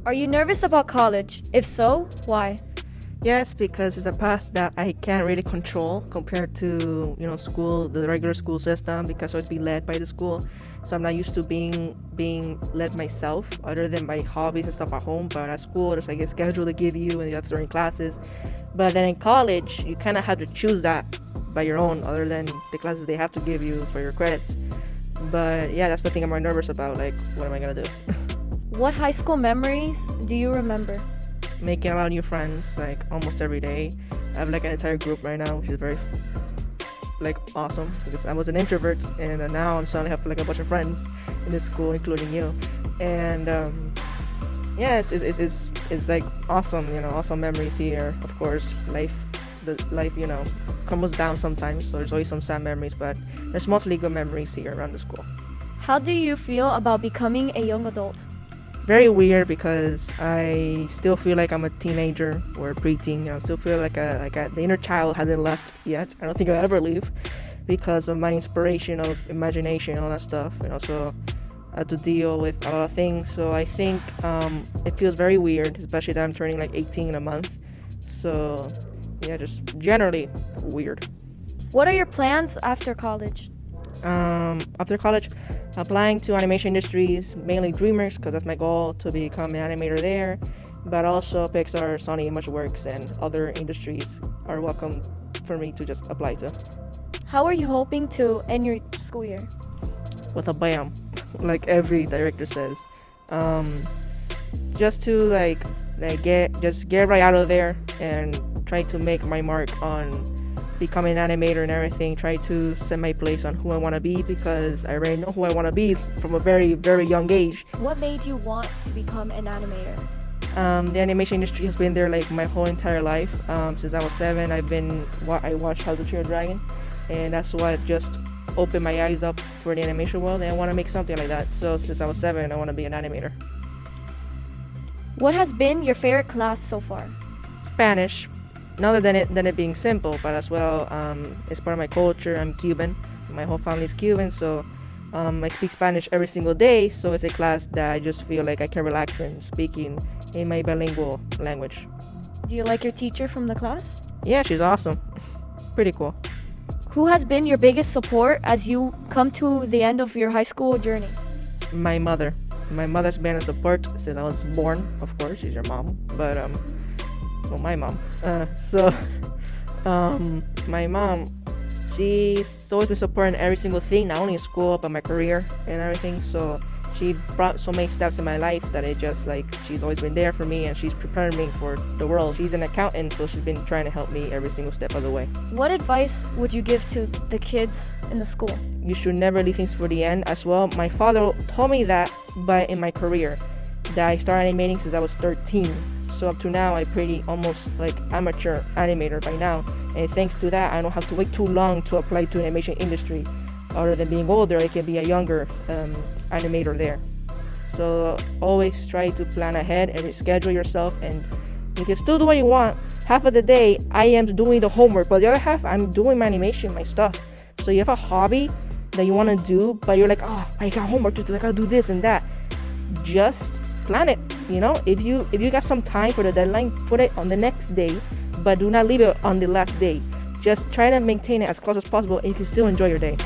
Are you nervous about college? If so, why? Yes, because it's a path that I can't really control compared to, school, the regular school system, because I would be led by the school. So I'm not used to being led myself, other than my hobbies and stuff at home. But at school, there's like a schedule to give you, and you have certain classes. But then in college, you kind of have to choose that by your own, other than the classes they have to give you for your credits. But yeah, that's the thing I'm more nervous about. Like, what am I gonna do? What high school memories do you remember? Making a lot of new friends, like almost every day. I have like an entire group right now, which is very like awesome, because I was an introvert, and now I'm suddenly have like a bunch of friends in this school, including you. And yeah, it's like awesome, awesome memories here. Of course, life crumbles down sometimes, so there's always some sad memories, but there's mostly good memories here around the school. How do you feel about becoming a young adult? Very weird, because I still feel like I'm a teenager or a preteen. I still feel like the inner child hasn't left yet. I don't think I'll ever leave, because of my inspiration of imagination and all that stuff, and also I have to deal with a lot of things. So I think it feels very weird, especially that I'm turning like 18 in a month. So yeah, just generally weird. What are your plans after college? After college, applying to animation industries, mainly DreamWorks, because that's my goal, to become an animator there. But also Pixar, Sony Imageworks, and other industries are welcome for me to just apply to. How are you hoping to end your school year? With a bam, like every director says. Just to like get right out of there and try to make my mark on becoming an animator and everything. Try to set my place on who I want to be, because I already know who I want to be from a very, very young age. What made you want to become an animator? The animation industry has been there like my whole entire life. Since I was 7, I watched How to Train Your Dragon, and that's what just opened my eyes up for the animation world, and I want to make something like that. So since I was 7, I want to be an animator. What has been your favorite class so far? Spanish. Not other than it being simple, but as well, it's part of my culture. I'm Cuban. My whole family is Cuban, so I speak Spanish every single day. So it's a class that I just feel like I can relax in speaking in my bilingual language. Do you like your teacher from the class? Yeah, she's awesome. Pretty cool. Who has been your biggest support as you come to the end of your high school journey? My mother. My mother's been a support since I was born. Of course, she's your mom, but well, my mom. My mom, she's always been supporting every single thing, not only in school, but my career and everything. So she brought so many steps in my life that it just like, she's always been there for me, and she's preparing me for the world. She's an accountant, so she's been trying to help me every single step of the way. What advice would you give to the kids in the school? You should never leave things for the end as well. My father told me that, but in my career, that I started animating since I was 13. So up to now, I'm pretty almost like amateur animator by now. And thanks to that, I don't have to wait too long to apply to animation industry. Other than being older, I can be a younger animator there. So always try to plan ahead and schedule yourself, and you can still do what you want. Half of the day, I am doing the homework, but the other half, I'm doing my animation, my stuff. So you have a hobby that you want to do, but you're like, oh, I got homework to do, I gotta do this and that. Just plan it. If you got some time for the deadline, put it on the next day, but do not leave it on the last day. Just try to maintain it as close as possible, and you can still enjoy your day.